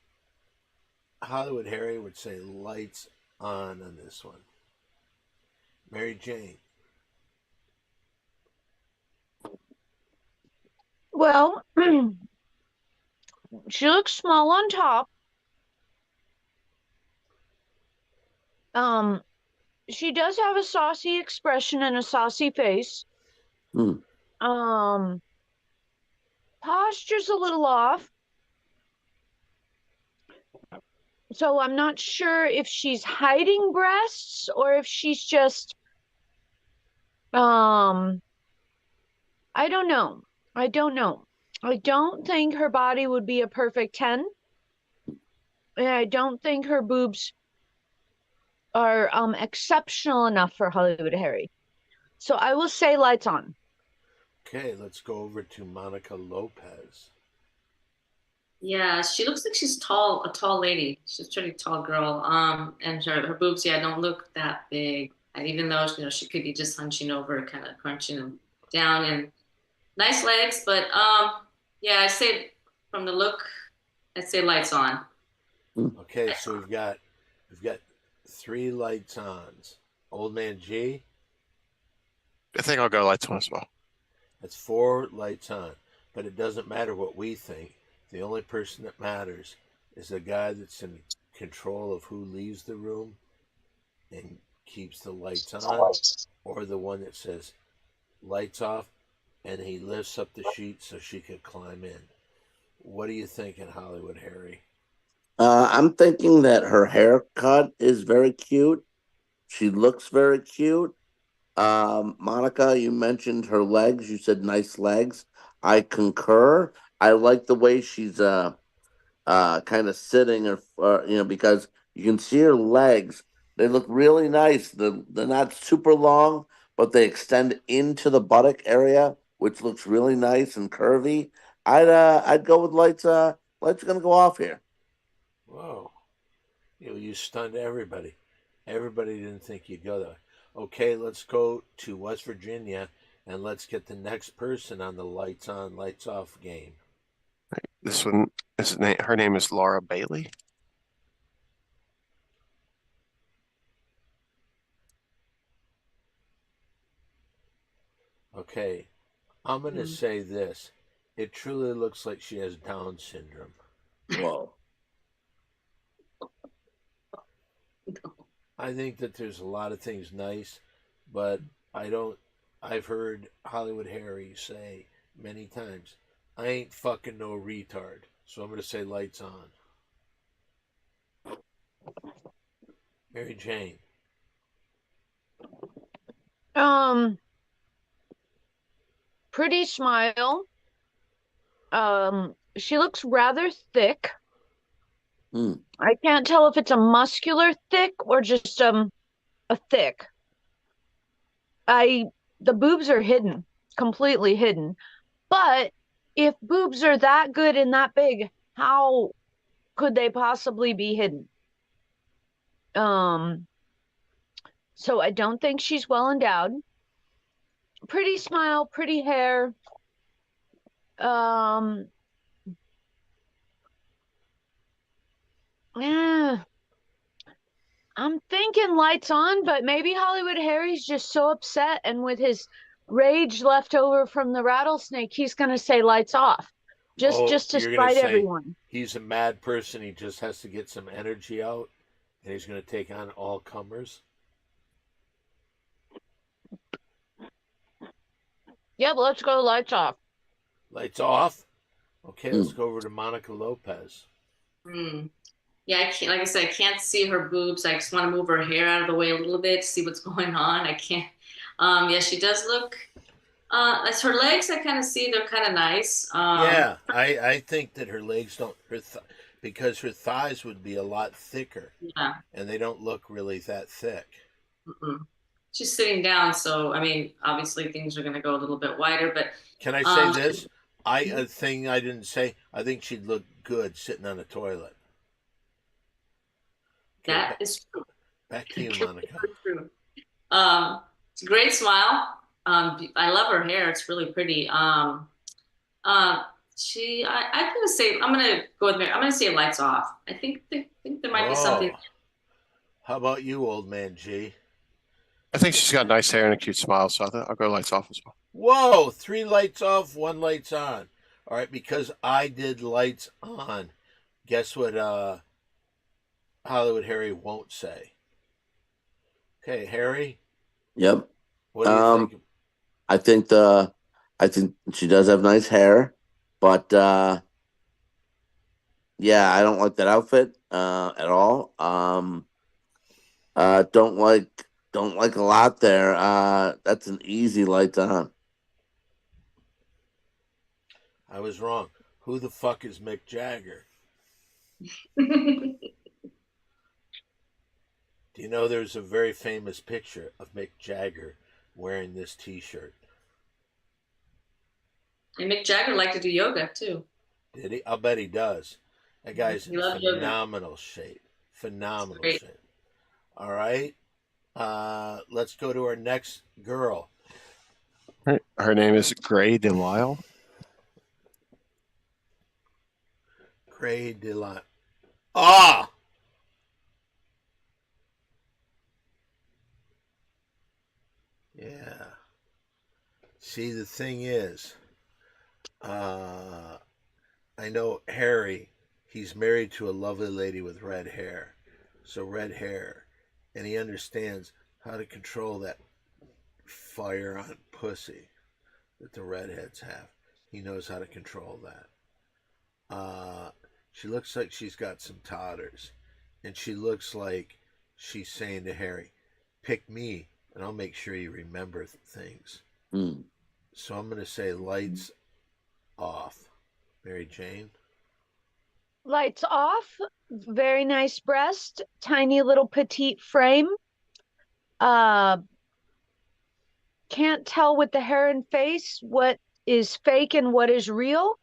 Hollywood Harry would say lights on this one. Mary Jane.
Well, she looks small on top. She does have a saucy expression and a saucy face. Posture's a little off. So I'm not sure if she's hiding breasts or if she's just I I don't know. I don't know. I don't think her body would be a perfect 10. And I don't think her boobs are exceptional enough for Hollywood Harry. So I will say lights on.
Okay, let's go over to Monica Lopez.
Yeah, she looks like she's tall, a tall lady. She's a pretty tall girl. And her boobs, yeah, don't look that big. And even though, she could be just hunching over, kind of crunching them down, and nice legs. But yeah, I say from the look, I'd say lights on.
Okay, so we've got 3 lights ons. Old Man G,
I think I'll go lights on as well.
that's 4 lights on. But it doesn't matter what we think. The only person that matters is the guy that's in control of who leaves the room and keeps the lights on, or the one that says lights off and he lifts up the sheet so she could climb in. What are you thinking, Hollywood Harry?
I'm thinking that her haircut is very cute. She looks very cute. Monica, you mentioned her legs. You said nice legs. I concur. I like the way she's kind of sitting, or because you can see her legs. They look really nice. They're not super long, but they extend into the buttock area, which looks really nice and curvy. I'd go with lights. Lights are gonna go off here.
Whoa. You stunned everybody. Everybody didn't think you'd go there. Okay, let's go to West Virginia and let's get the next person on the lights on, lights off game.
This one her name is Laura Bailey.
Okay, I'm going to say this. It truly looks like she has Down syndrome.
Whoa.
I think that there's a lot of things nice, but I've heard Hollywood Harry say many times, I ain't fucking no retard. So I'm going to say lights on. Mary Jane.
Pretty smile. She looks rather thick. I can't tell if it's a muscular thick or just a thick. The boobs are hidden, completely hidden. But if boobs are that good and that big, how could they possibly be hidden? So I don't think she's well endowed. Pretty smile, pretty hair. Yeah, I'm thinking lights on, but maybe Hollywood Harry's just so upset, and with his rage left over from the rattlesnake, he's gonna say lights off. Just to
You're going to
spite
say
everyone.
he's a mad person. He just has to get some energy out, and he's going to take on all comers.
Yep, let's go lights off.
Lights off. Okay, let's go over to Monica Lopez.
Yeah, I can't, like I said, I can't see her boobs. I just want to move her hair out of the way a little bit to see what's going on. I can't. Yeah, she does look. As her legs, I kind of see they're kind of nice.
Yeah, I think that her legs don't because her thighs would be a lot thicker.
Yeah.
And they don't look really that thick.
She's sitting down, so I mean, obviously things are going to go a little bit wider. But
can I say this? A thing I didn't say. I think she'd look good sitting on a toilet. Okay,
that is true.
Back to you, Monica.
True. It's a great smile. I love her hair. It's really pretty. I'm gonna say I'm gonna go with Mary. I'm gonna say lights off. I think there might be something.
How about you, Old Man G?
I think she's got nice hair and a cute smile, so I'll go lights off as well.
Whoa, 3 lights off, 1 lights on. All right, because I did lights on. Guess what Hollywood Harry won't say? Okay, Harry?
Yep.
What do you think?
I think she does have nice hair, but yeah, I don't like that outfit at all. Don't like a lot there. That's an easy lights on.
I was wrong. Who the fuck is Mick Jagger? Do you know there's a very famous picture of Mick Jagger wearing this T-shirt?
And Mick Jagger liked to do yoga too.
Did he? I'll bet he does. That guy's
He
in
loves yoga.
phenomenal shape. Phenomenal
Great.
shape. All right. Let's go to our next girl.
Her name is Gray Delisle.
Gray Delisle. Ah! Yeah. See, the thing is, I know Harry, he's married to a lovely lady with red hair. So red hair. And he understands how to control that fire on pussy that the redheads have. He knows how to control that. She looks like she's got some totters. And she looks like she's saying to Harry, pick me and I'll make sure you remember things.
Hmm.
So I'm going to say lights off. Mary Jane?
Lights off. Very nice breast. Tiny little petite frame. Can't tell with the hair and face what is fake and what is real.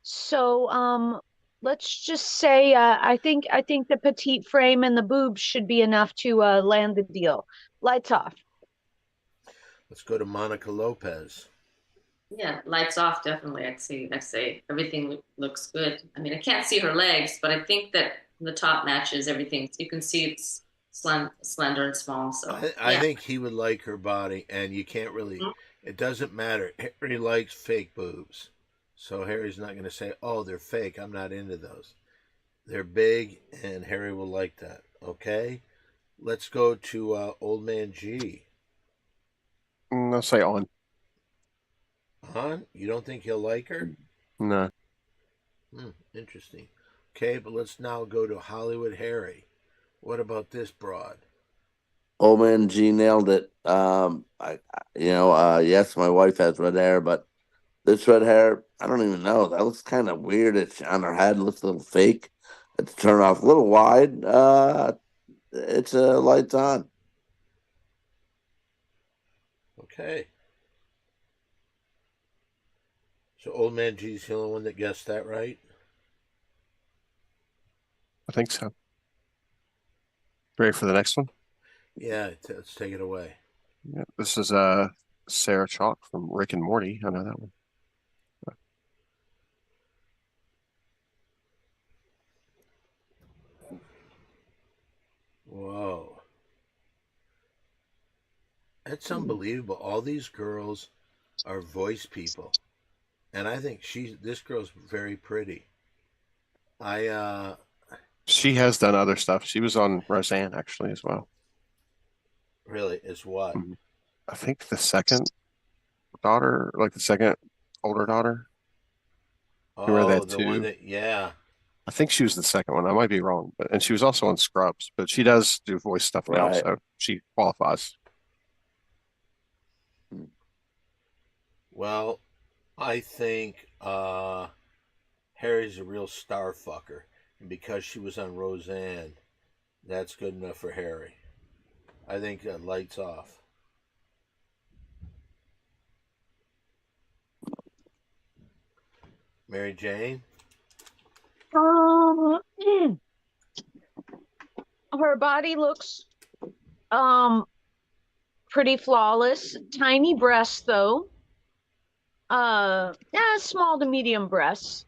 So let's just say I think the petite frame and the boobs should be enough to land the deal. Lights off.
Let's go to Monica Lopez.
Yeah, lights off, definitely. I say everything looks good. I mean, I can't see her legs, but I think that the top matches everything. You can see it's slender and small. So
I
yeah.
think he would like her body, and you can't really, it doesn't matter. Harry likes fake boobs. So Harry's not going to say, oh, they're fake. I'm not into those. They're big, and Harry will like that. Okay? Let's go to Old Man G.
I'll say on.
Han, you don't think he'll like her?
No.
Interesting. Okay, but let's now go to Hollywood Harry. What about this broad?
Old Man G nailed it. Yes, my wife has red hair, but this red hair, I don't even know. That looks kind of weird. It's on her head, looks a little fake. It's turned off a little wide. It's lights on.
Okay. So Old Man G's the only one that guessed that right?
I think so. Ready for the next one?
Yeah, let's take it away.
Yeah, this is Sarah Chalk from Rick and Morty. I know that one.
Whoa. That's unbelievable. All these girls are voice people. And I think this girl's very pretty.
She has done other stuff. She was on Roseanne actually as well.
Really, is what?
I think the second daughter, like the second older daughter.
Oh,
were that
the
too?
one that, yeah.
I think she was the second one. I might be wrong, and she was also on Scrubs, but she does do voice stuff now,
Right.
so she qualifies.
Well, I think Harry's a real star fucker. And because she was on Roseanne, that's good enough for Harry. I think lights off. Mary Jane?
Her body looks pretty flawless. Tiny breasts though. Small to medium breasts.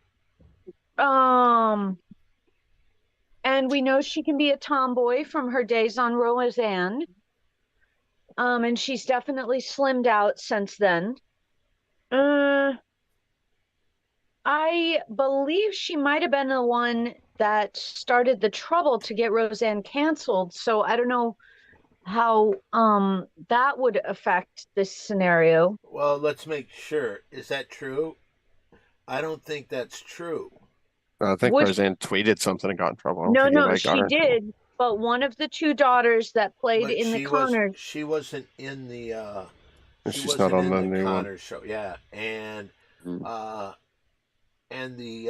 And we know she can be a tomboy from her days on Roseanne. And she's definitely slimmed out since then. I believe she might have been the one that started the trouble to get Roseanne canceled. So I don't know how that would affect this scenario.
Well, let's make sure. Is that true? I don't think that's true.
I think
Which-
Roseanne tweeted something and got in trouble. I don't
No,
think
no,
anybody got
she
her in trouble.
did. But one of the two daughters that played
But
in the
she
Connors.
she wasn't in the she
She's
wasn't
not on
in
the
the
new one.
Connors show. Yeah. And And the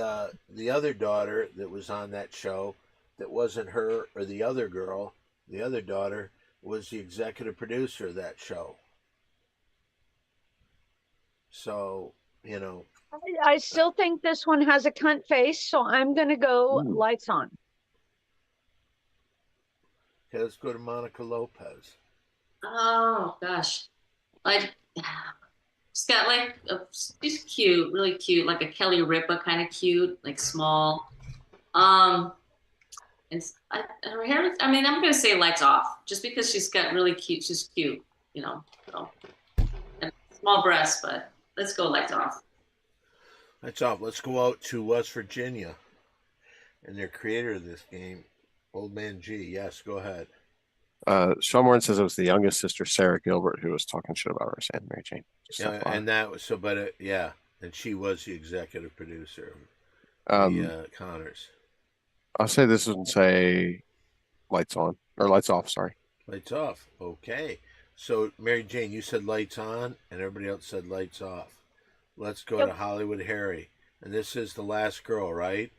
other daughter that was on that show, that wasn't her or the other girl, the other daughter was the executive producer of that show. So, you know,
I still think this one has a cunt face, so I'm gonna go
Hmm.
lights on.
okay, let's go to Monica Lopez.
Oh gosh, like she's got like she's cute, really cute, like a Kelly Ripa kind of cute, like small. And her hair. I mean, I'm gonna say lights off, just because she's got really cute. She's cute, you know. So and small breasts, but let's go lights off.
Lights off. Let's go out to West Virginia and their creator of this game, Old Man G. Yes, go ahead.
Sean Warren says it was the youngest sister, Sarah Gilbert, who was talking shit about Roseanne Mary Jane. Just
Yeah,
FYI.
and that was so, but yeah, and she was the executive producer of
Um,
the Connors.
I'll say this would say lights on or lights off. Sorry.
Lights off. Okay. So, Mary Jane, you said lights on, and everybody else said lights off. Let's go
Yep.
to Hollywood Harry. And this is the last girl, right?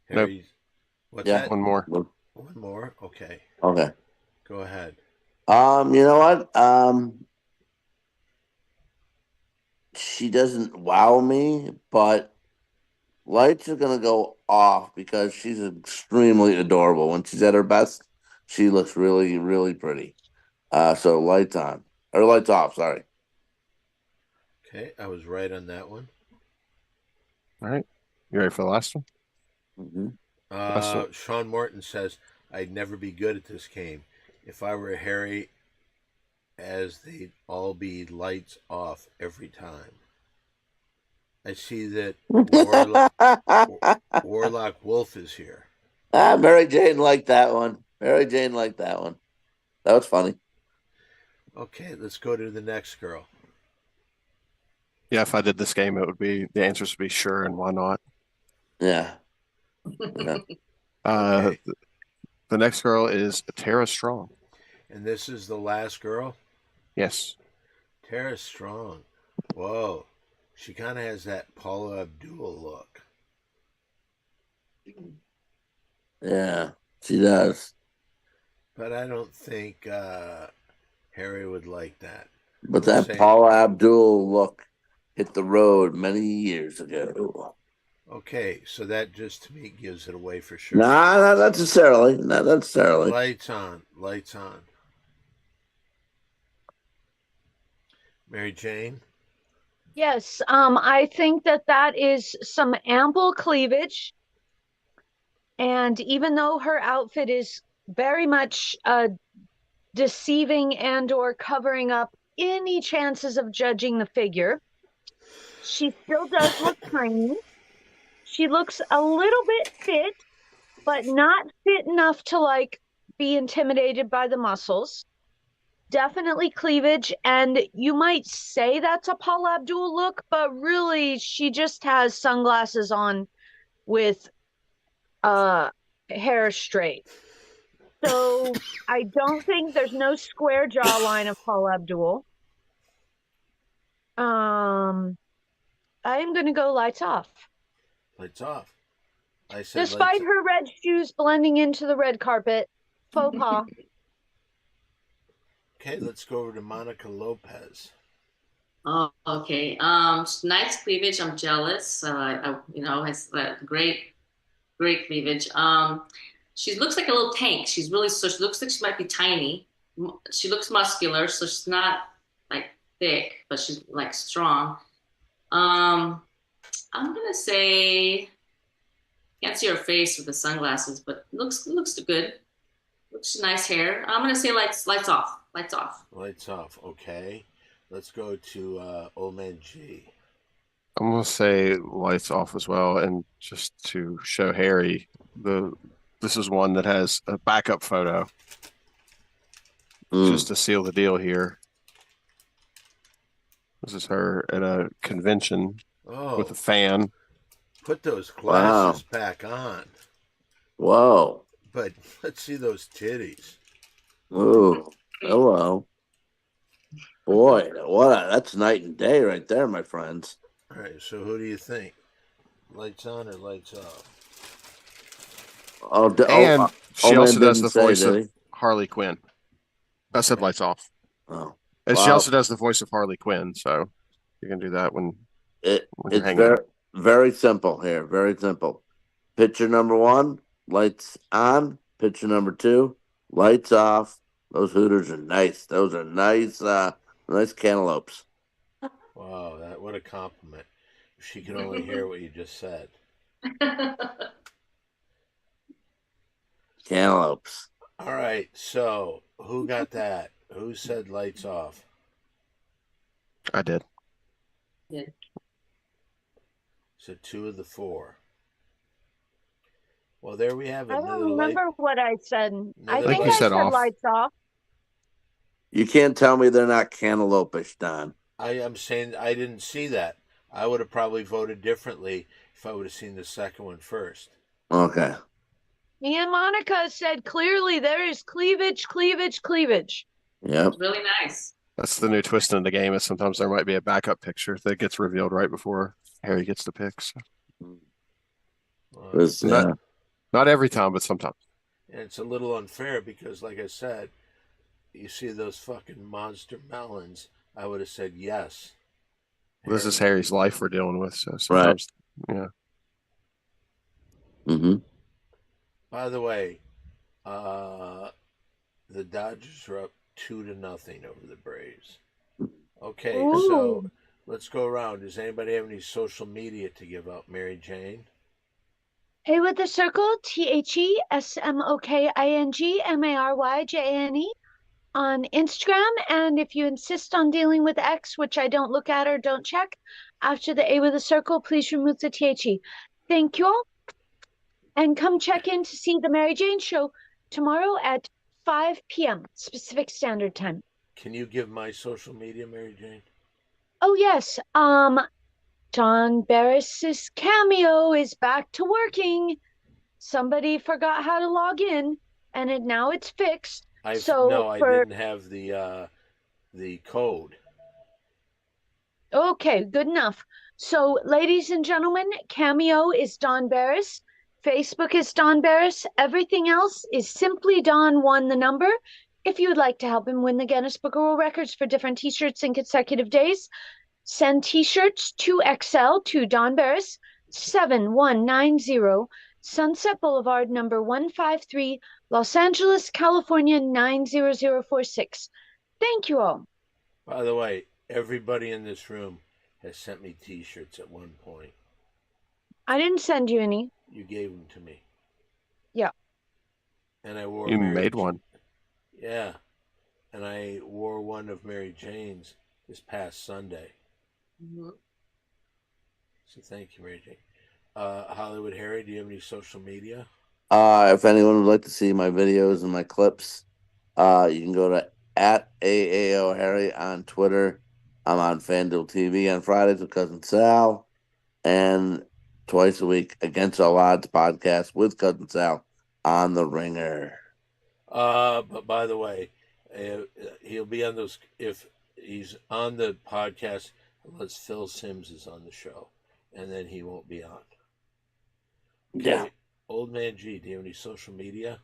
Nope.
Harry. What's
Yeah.
that?
One more.
One more? Okay.
Okay.
Go ahead.
You know what? She doesn't wow me, but lights are gonna go off because she's extremely adorable. When she's at her best, she looks really, really pretty. So lights on or lights off. Sorry.
Okay. I was right on that one.
All right. You ready for the last one?
Hmm.
Sean Morton says, I'd never be good at this game. If I were Harry, as they'd all be lights off every time. I see that Warlock Wolf is here.
Mary Jane liked that one. Mary Jane liked that one. That was funny.
Okay, let's go to the next girl.
Yeah. If I did this game, it would be the answers would be sure and why not.
Yeah. Yeah.
Okay.
The next girl is Tara Strong.
And this is the last girl?
Yes.
Tara Strong. Whoa. She kind of has that Paula Abdul look.
Yeah. She does.
But I don't think Harry would like that.
But
We'll
that
say-
Paula Abdul look hit the road many years ago.
Okay, so that just to me gives it away for sure.
Nah, not necessarily. Not necessarily.
Lights on. Lights on. Mary Jane?
Yes, I think that that is some ample cleavage. And even though her outfit is very much deceiving and or covering up any chances of judging the figure, she still does look tiny. She looks a little bit fit, but not fit enough to like be intimidated by the muscles. Definitely cleavage, and you might say that's a Paula Abdul look, but really she just has sunglasses on with hair straight. So I don't think there's no square jawline of Paula Abdul. I'm gonna go lights off.
Lights off. I said
Despite
lights.
her red shoes blending into the red carpet, faux pas.
Okay, let's go over to Monica Lopez.
Oh, okay. Nice cleavage. I'm jealous. Has great cleavage. She looks like a little tank. She looks like she might be tiny. She looks muscular, so she's not like thick, but she's like strong. I'm gonna say, can't see her face with the sunglasses, but looks good. Looks nice hair. I'm gonna say lights off. Lights off.
Lights off. Okay. Let's go to Old Man G.
I'm gonna say lights off as well, and just to show Harry, this is one that has a backup photo just to seal the deal here. This is her at a convention
Oh,
with a fan.
put those glasses back on.
Whoa.
But let's see those titties.
Ooh. Hello. Boy, that's night and day right there, my friends.
All right, so who do you think? lights on or lights off?
And she
man
also does
didn't
the
say,
voice
did
of
he?
Harley Quinn. I said lights off.
Oh,
And she
Well,
also does the voice of Harley Quinn, so you can do that when you're
it's
hanging
very
out.
very simple here. Very simple. Picture number 1, lights on. Picture number 2, lights off. Those Hooters are nice. Those are nice, nice cantaloupes.
Wow, what a compliment. If she could only hear what you just said.
Cantaloupes.
All right, so who got that? Who said lights off?
I did.
So 2 of the 4. Well, there we have it.
I
Another
don't remember what I said. I
Another
think
light-
you
I
said
said
off.
lights off.
You can't tell me they're not cantaloupe-ish, Don.
I am saying I didn't see that. I would have probably voted differently if I would have seen the second one first.
Okay.
Me and Monica said clearly there is cleavage, cleavage, cleavage.
Yep.
Really nice.
That's the new twist in the game. Is sometimes there might be a backup picture that gets revealed right before Harry gets the pick. So.
It's,
Not every time, but sometimes.
And it's a little unfair because, like I said, you see those fucking monster melons. I would have said yes.
This is Harry's life we're dealing with. So sometimes, yeah.
mm-hmm.
By the way, the Dodgers are up 2-0 over the Braves. Okay, so
Ooh.
let's go around. Does anybody have any social media to give out? Mary Jane?
A with the circle, TheSmokingMaryJane on Instagram. And if you insist on dealing with X, which I don't look at or don't check, after the A with the circle, please remove the THE. Thank you all. And come check in to see the Mary Jane Show tomorrow at 5 p.m. Pacific Standard Time.
Can you give my social media, Mary Jane?
Oh, yes. Don Barris's Cameo is back to working. Somebody forgot how to log in, and now it's fixed.
I
So
didn't have the code.
Okay, good enough. So, ladies and gentlemen, Cameo is Don Barris. Facebook is Don Barris. Everything else is simply Don1 the number. If you would like to help him win the Guinness Book of World Records for different t-shirts in consecutive days, send t-shirts 2XL to Don Barris, 7190 Sunset Boulevard, number 153, Los Angeles, California, 90046. Thank you all.
By the way, everybody in this room has sent me t-shirts at one point.
I didn't send you any.
You gave them to me.
Yeah.
And I wore
You
Mary
made one.
Yeah. And I wore one of Mary Jane's this past Sunday.
Mhm.
So thank you, Mary Jane. Hollywood Harry, do you have any social media?
If anyone would like to see my videos and my clips, you can go to @AAO Harry on Twitter. I'm on FanDuel TV on Fridays with Cousin Sal, and twice a week Against All Odds podcast with Cousin Sal on the Ringer.
But by the way, he'll be on those if he's on the podcast unless Phil Sims is on the show, and then he won't be on. Okay.
Yeah.
Old Man G, do you have any social media?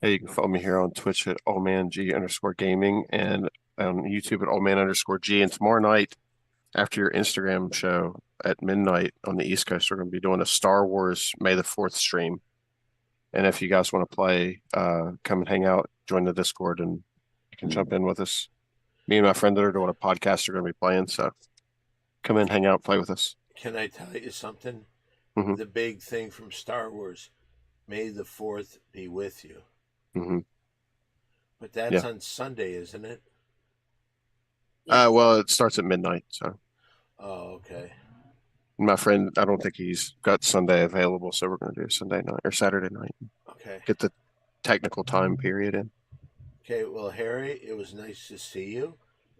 Hey, you can follow me here on Twitch at oldmang_gaming and on YouTube at oldman_G. And tomorrow night, after your Instagram show at midnight on the East Coast, we're going to be doing a Star Wars May the 4th stream. And if you guys want to play, come and hang out, join the Discord, and you can jump in with us. Me and my friend that are doing a podcast are going to be playing, so come in, hang out, play with us.
Can I tell you something?
Mhm.
The big thing from Star Wars, May the 4th be with you.
Mm-hmm.
But that's on Sunday, isn't it?
Well, it starts at midnight, so
Oh, okay.
my friend, I don't think he's got Sunday available, so we're going to do Sunday night or Saturday night.
Okay.
Get the technical time period in.
Okay, well, Harry, it was nice to see you.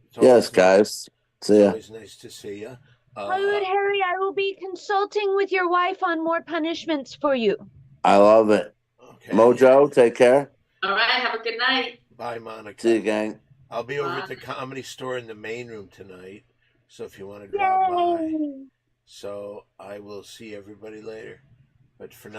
It's
Yes,
always
guys.
It's
See ya.
always nice to see you.
Hollywood Harry, I will be consulting with your wife on more punishments for you.
I love it.
Okay.
Mojo, take care.
All right. Have a good night.
Bye, Monica.
See you, gang.
I'll be over at the Comedy Store in the main room tonight. So if you want to drop by.
Yay!
So I will see everybody later. But for now.